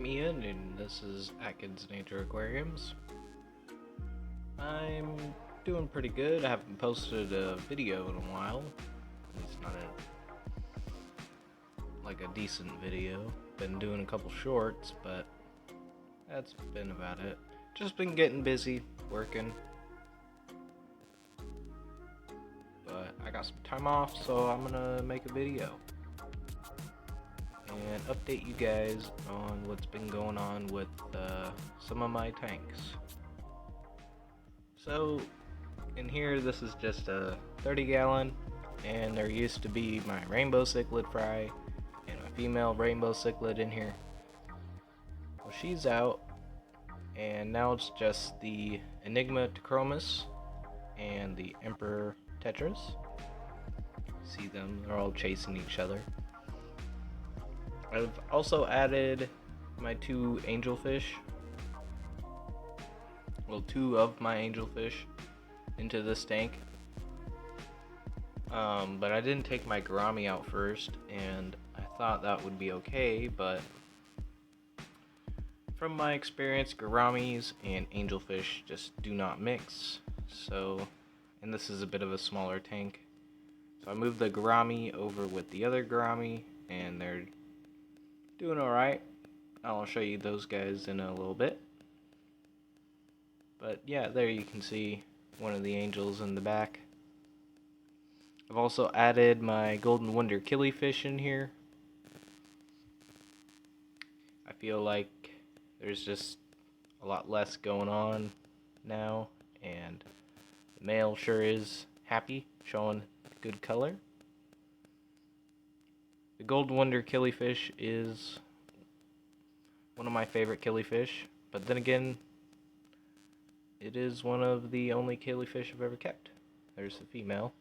I'm Ian, and this is Atkins Nature Aquariums. I'm doing pretty good. I haven't posted a video in a while. It's not a decent video. Been doing a couple shorts, but that's been about it. Just been getting busy, working. But I got some time off, so I'm gonna make a video and update you guys on what's been going on with some of my tanks. So in here, this is just a 30 gallon, and there used to be my rainbow cichlid fry and my female rainbow cichlid in here. Well, she's out, and now it's just the Enigma Tachromis and the Emperor Tetras. See them, they're all chasing each other. I've also added my two angelfish, well, two of my angelfish into this tank. But I didn't take my gourami out first, and I thought that would be okay, but from my experience, gouramis and angelfish just do not mix. So, and this is a bit of a smaller tank, so I moved the gourami over with the other gourami, and they're doing alright. I'll show you those guys in a little bit. But yeah, there you can see one of the angels in the back. I've also added my Golden Wonder killifish in here. I feel like there's just a lot less going on now, and the male sure is happy, showing good color. The Golden Wonder killifish is one of my favorite killifish, but then again, it is one of the only killifish I've ever kept. There's the female.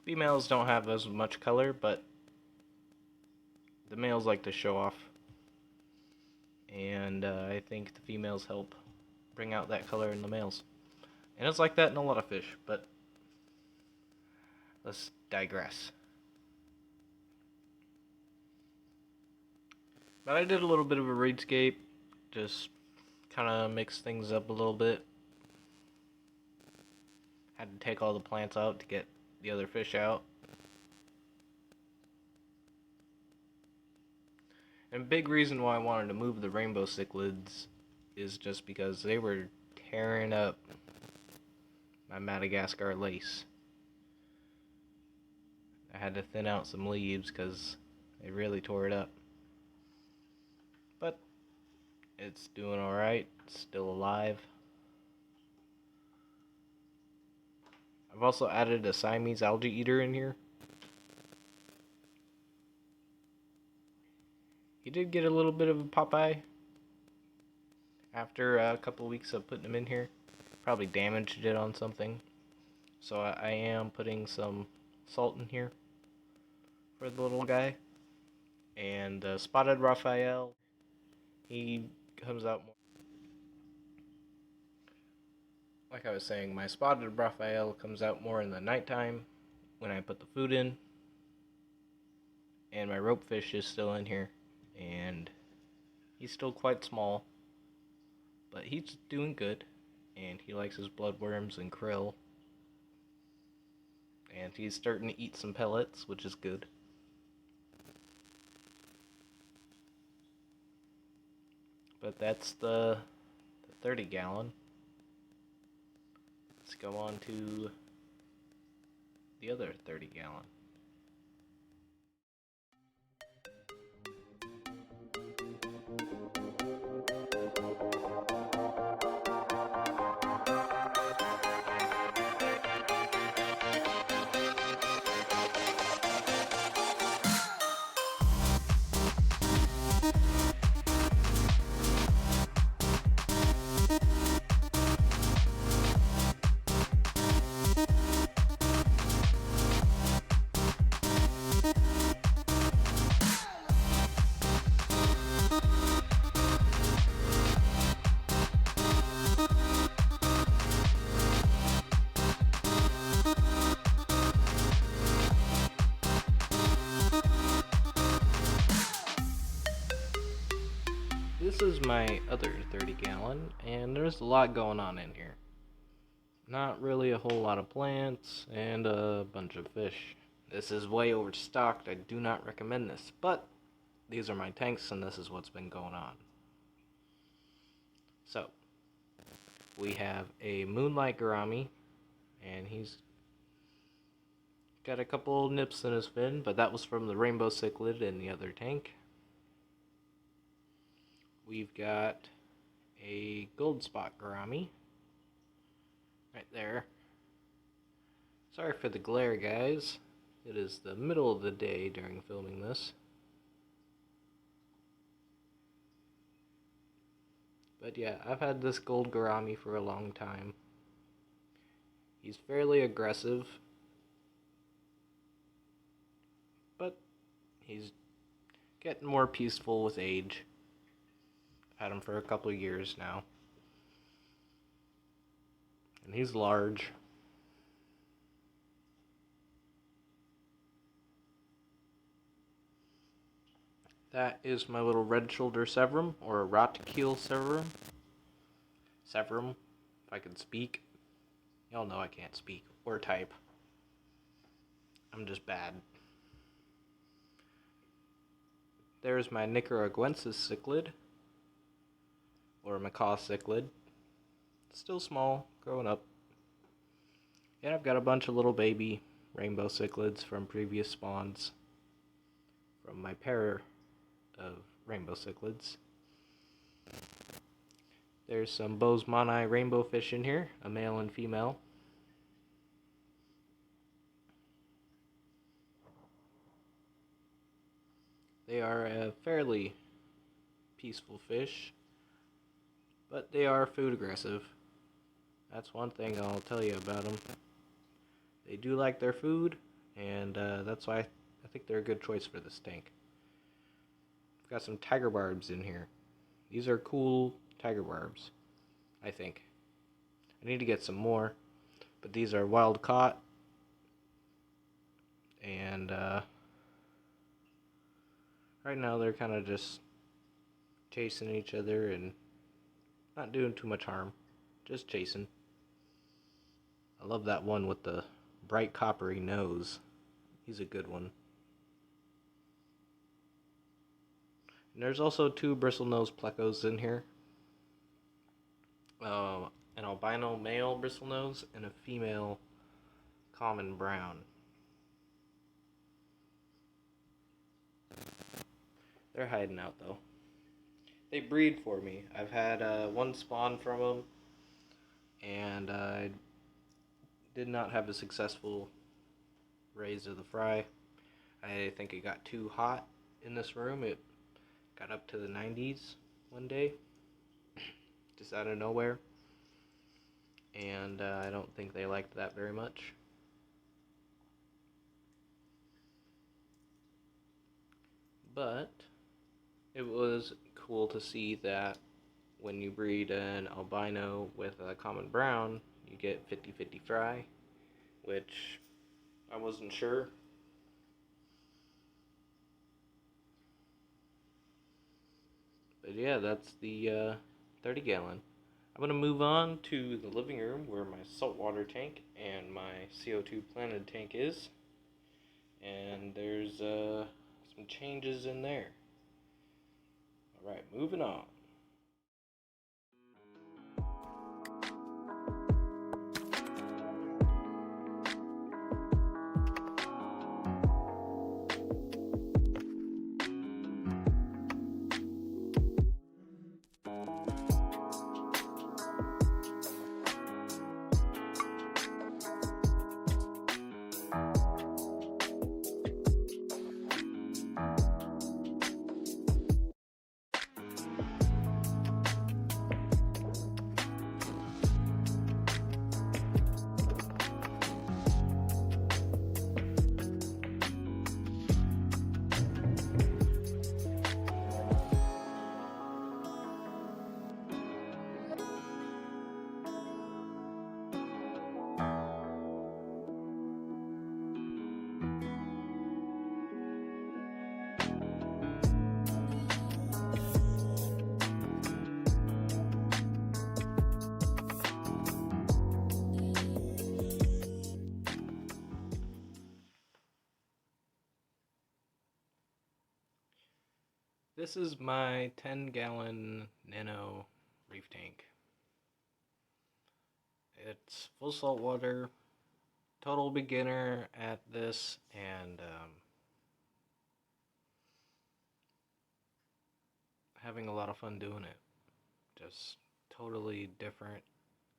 Females don't have as much color, but the males like to show off, and I think the females help bring out that color in the males. And it's like that in a lot of fish, but let's digress. But I did a little bit of a reedscape, just kind of mix things up a little bit. Had to take all the plants out to get the other fish out. And a big reason why I wanted to move the rainbow cichlids is just because they were tearing up my Madagascar lace. I had to thin out some leaves because they really tore it up. But it's doing alright, it's still alive. I've also added a Siamese algae eater in here. He did get a little bit of a Popeye after a couple of weeks of putting him in here. Probably damaged it on something. So I am putting some salt in here for the little guy. And Spotted Raphael, he comes out more. Like I was saying, my Spotted Raphael comes out more in the nighttime when I put the food in. And my ropefish is still in here, and he's still quite small, but he's doing good, and he likes his bloodworms and krill. And he's starting to eat some pellets, which is good. But that's the 30 gallon. Let's go on to the other 30 gallon. is my other 30 gallon, and there's a lot going on in here. Not really a whole lot of plants and a bunch of fish. This is way overstocked. I do not recommend this, but these are my tanks and this is what's been going on. So, we have a Moonlight Gourami, and he's got a couple nips in his fin, but that was from the Rainbow Cichlid in the other tank. We've got a Gold Spot Gourami right there. Sorry for the glare, guys. It is the middle of the day during filming this. But yeah, I've had this gold gourami for a long time. He's fairly aggressive, but he's getting more peaceful with age. I've had him for a couple of years now. And he's large. That is my little red shoulder Severum, or a Rotkeel Severum. Severum, if I could speak. Y'all know I can't speak or type. I'm just bad. There's my Nicaraguensis Cichlid, or Macaw Cichlid. Still small, growing up. And I've got a bunch of little baby Rainbow Cichlids from previous spawns from my pair of Rainbow Cichlids. There's some Boesemani rainbow fish in here, a male and female. They are a fairly peaceful fish, but they are food aggressive. That's one thing I'll tell you about them. They do like their food, and that's why I think they're a good choice for this tank. I've got some tiger barbs in here. These are cool tiger barbs, I think. I need to get some more, but these are wild caught, and right now they're kind of just chasing each other and not doing too much harm, just chasing. I love that one with the bright coppery nose. He's a good one. And there's also two bristlenose plecos in here. An albino male bristlenose and a female common brown. They're hiding out though. They breed for me. I've had one spawn from them, and I did not have a successful raise of the fry. I think it got too hot in this room. It got up to the 90s one day, just out of nowhere, and I don't think they liked that very much. But it was cool to see that when you breed an albino with a common brown, you get 50-50 fry, which I wasn't sure. But yeah, that's the 30 gallon. I'm going to move on to the living room where my saltwater tank and my CO2 planted tank is. And there's some changes in there. Alright, moving on. This is my 10-gallon Nano reef tank. It's full salt water, total beginner at this, and having a lot of fun doing it. Just totally different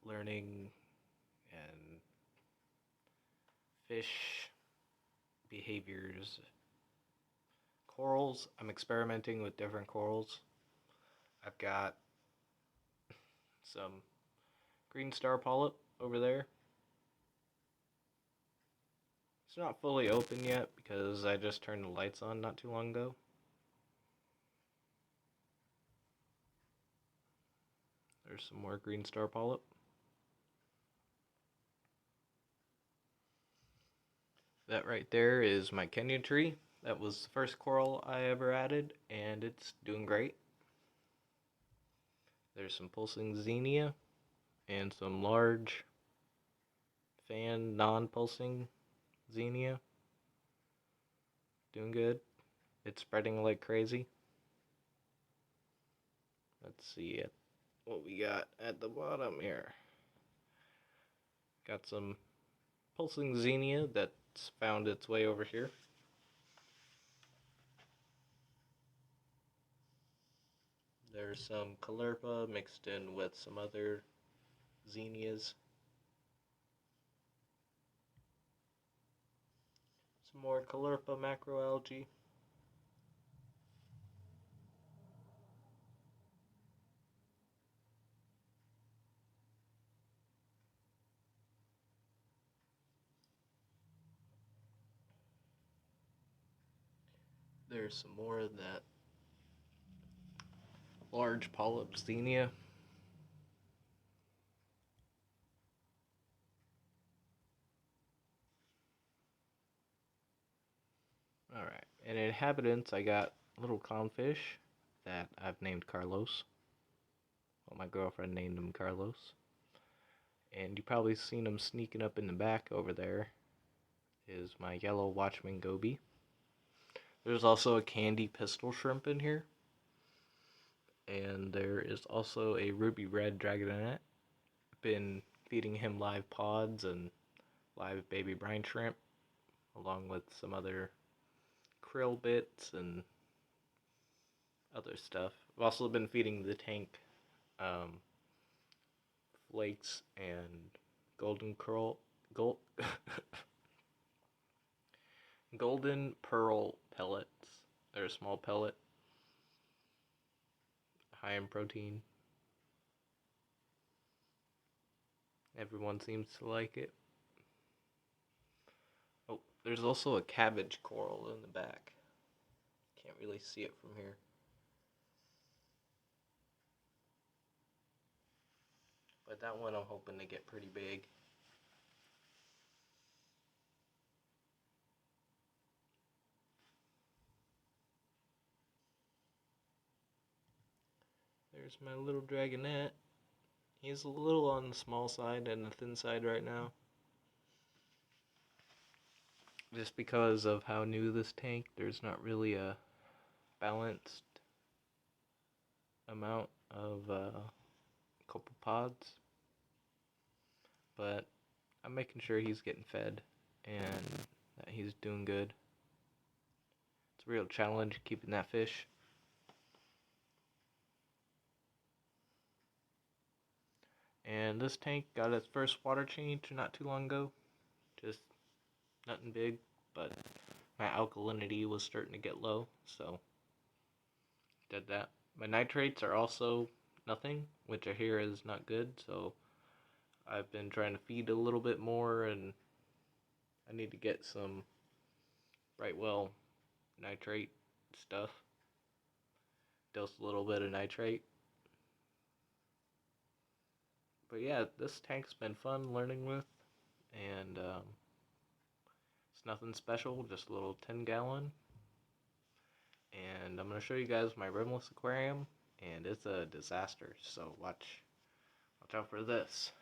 learning and fish behaviors. Corals, I'm experimenting with different corals. I've got some green star polyp over there. It's not fully open yet because I just turned the lights on not too long ago. There's some more green star polyp. That right there is my Kenya tree. That was the first coral I ever added, and it's doing great. There's some pulsing xenia and some large fan non-pulsing xenia. Doing good. It's spreading like crazy. Let's see what we got at the bottom here. Got some pulsing xenia that's found its way over here. There's some caulerpa mixed in with some other xenias. Some more caulerpa macroalgae. There's some more of that large polyp xenia. Alright, and inhabitants, I got little clownfish that I've named Carlos. Well, my girlfriend named him Carlos. And you probably seen him sneaking up in the back over there. Is my yellow Watchman goby. There's also a candy pistol shrimp in here. And there is also a ruby red dragonet. Been feeding him live pods and live baby brine shrimp, along with some other krill bits and other stuff. I've also been feeding the tank flakes and golden golden pearl pellets. They're a small pellet, high in protein. Everyone seems to like it. Oh, there's also a cabbage coral in the back. Can't really see it from here. But that one I'm hoping to get pretty big. There's my little dragonet. He's a little on the small side and the thin side right now. Just because of how new this tank, there's not really a balanced amount of copepods. But I'm making sure he's getting fed and that he's doing good. It's a real challenge keeping that fish. And this tank got its first water change not too long ago. Just nothing big, but my alkalinity was starting to get low, so did that. My nitrates are also nothing, which I hear is not good, so I've been trying to feed a little bit more, and I need to get some Brightwell nitrate stuff. Dose a little bit of nitrate. But yeah, this tank's been fun learning with, and it's nothing special, just a little 10-gallon. And I'm going to show you guys my rimless aquarium, and it's a disaster, so watch out for this.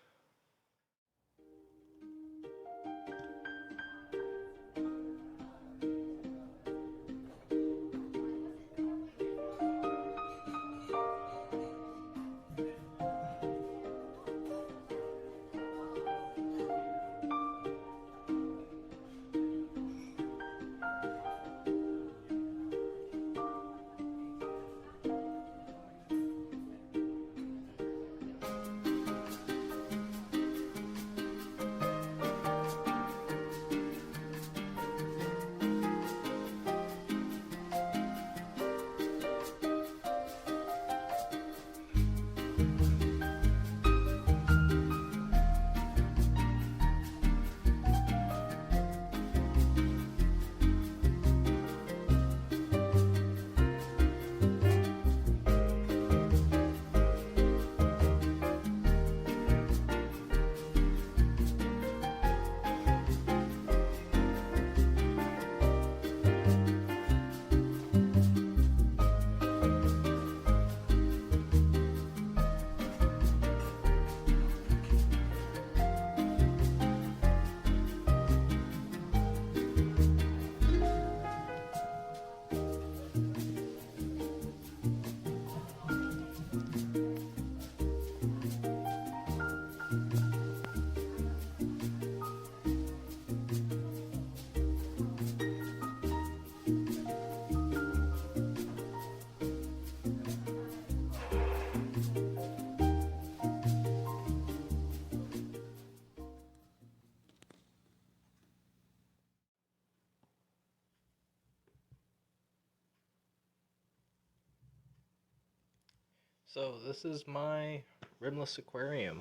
So this is my rimless aquarium,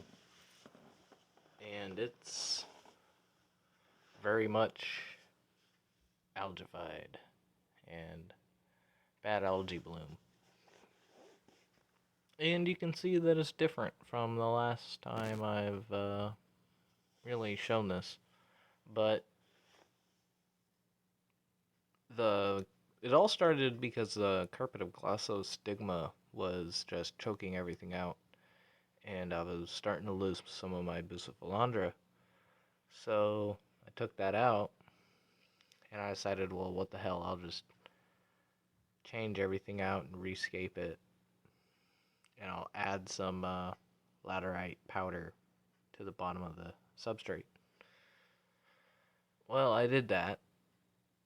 and it's very much algified and bad algae bloom. And you can see that it's different from the last time I've really shown this. But it all started because the carpet of Glossostigma was just choking everything out, and I was starting to lose some of my Bucephalandra. So I took that out, and I decided, well, what the hell, I'll just change everything out and rescape it, and I'll add some laterite powder to the bottom of the substrate. Well, I did that,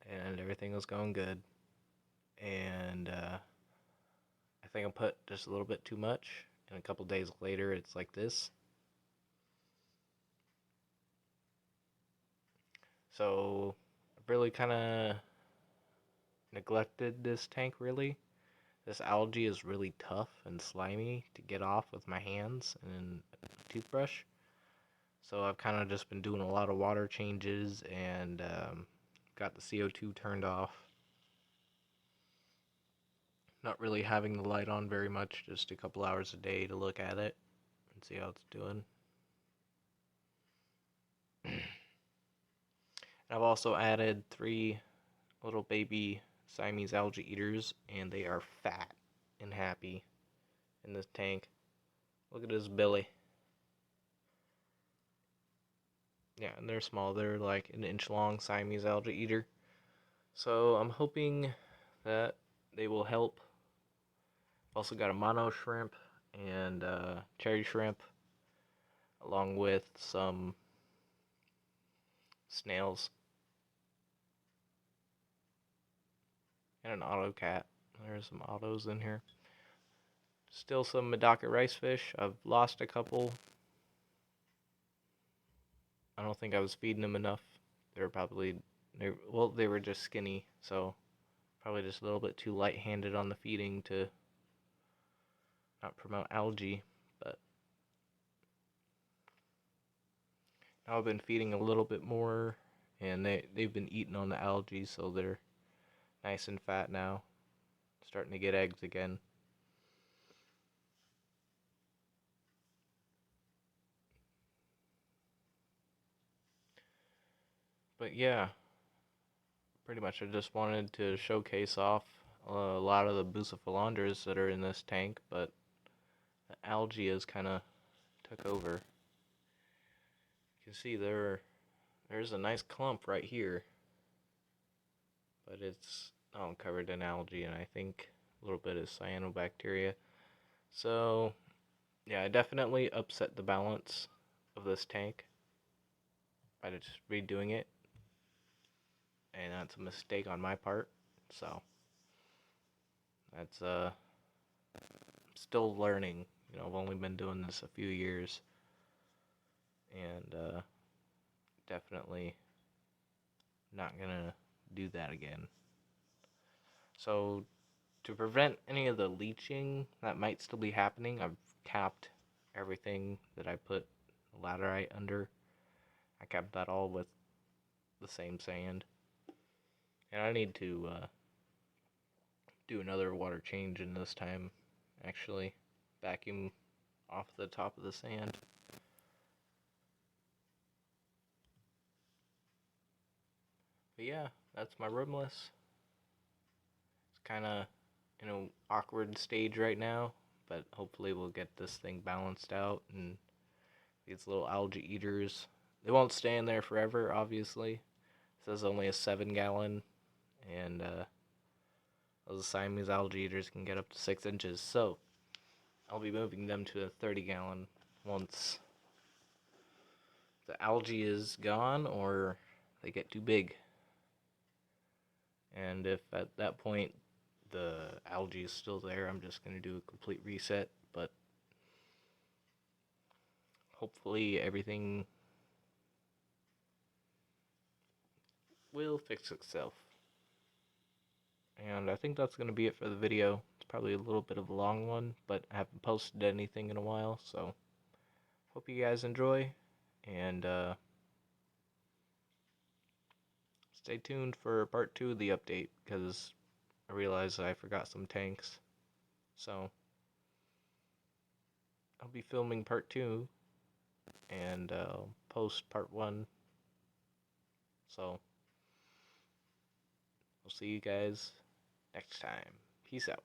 and everything was going good, and I think I put just a little bit too much, and a couple days later it's like this. So I've really kind of neglected this tank, really. This algae is really tough and slimy to get off with my hands and a toothbrush. So I've kind of just been doing a lot of water changes and got the CO2 turned off. Not really having the light on very much, just a couple hours a day to look at it and see how it's doing. I've also added 3 little baby Siamese algae eaters, and they are fat and happy in this tank. Look at his belly. Yeah, and they're small. They're like an inch long Siamese algae eater. So I'm hoping that they will help. Also got a mono shrimp and cherry shrimp, along with some snails and an auto cat. There's some autos in here. Still some Medaka rice fish. I've lost a couple. I don't think I was feeding them enough. They were just skinny, so probably just a little bit too light-handed on the feeding to not promote algae. But now I've been feeding a little bit more, and they've been eating on the algae, so they're nice and fat now, starting to get eggs again. But yeah, pretty much I just wanted to showcase off a lot of the Bucephalandras that are in this tank, but the algae has kind of took over. You can see there's a nice clump right here, but it's all covered in algae, and I think a little bit of cyanobacteria. So yeah, I definitely upset the balance of this tank by just redoing it, and that's a mistake on my part. So that's still learning. I've only been doing this a few years, and definitely not gonna do that again. So to prevent any of the leaching that might still be happening, I've capped everything that I put laterite under. I capped that all with the same sand, and I need to do another water change in this time. Actually, vacuum off the top of the sand. But yeah, that's my rimless. It's kind of in an awkward stage right now, but hopefully we'll get this thing balanced out. And these little algae eaters, they won't stay in there forever, obviously. It says only a 7-gallon, and those Siamese algae eaters can get up to 6 inches. So I'll be moving them to a 30-gallon once the algae is gone or they get too big. And if at that point the algae is still there, I'm just going to do a complete reset. But hopefully everything will fix itself. And I think that's going to be it for the video. It's probably a little bit of a long one, but I haven't posted anything in a while, so hope you guys enjoy, and stay tuned for part 2 of the update, because I realized I forgot some tanks, so I'll be filming part 2, and post part 1, so we'll see you guys next time. Peace out.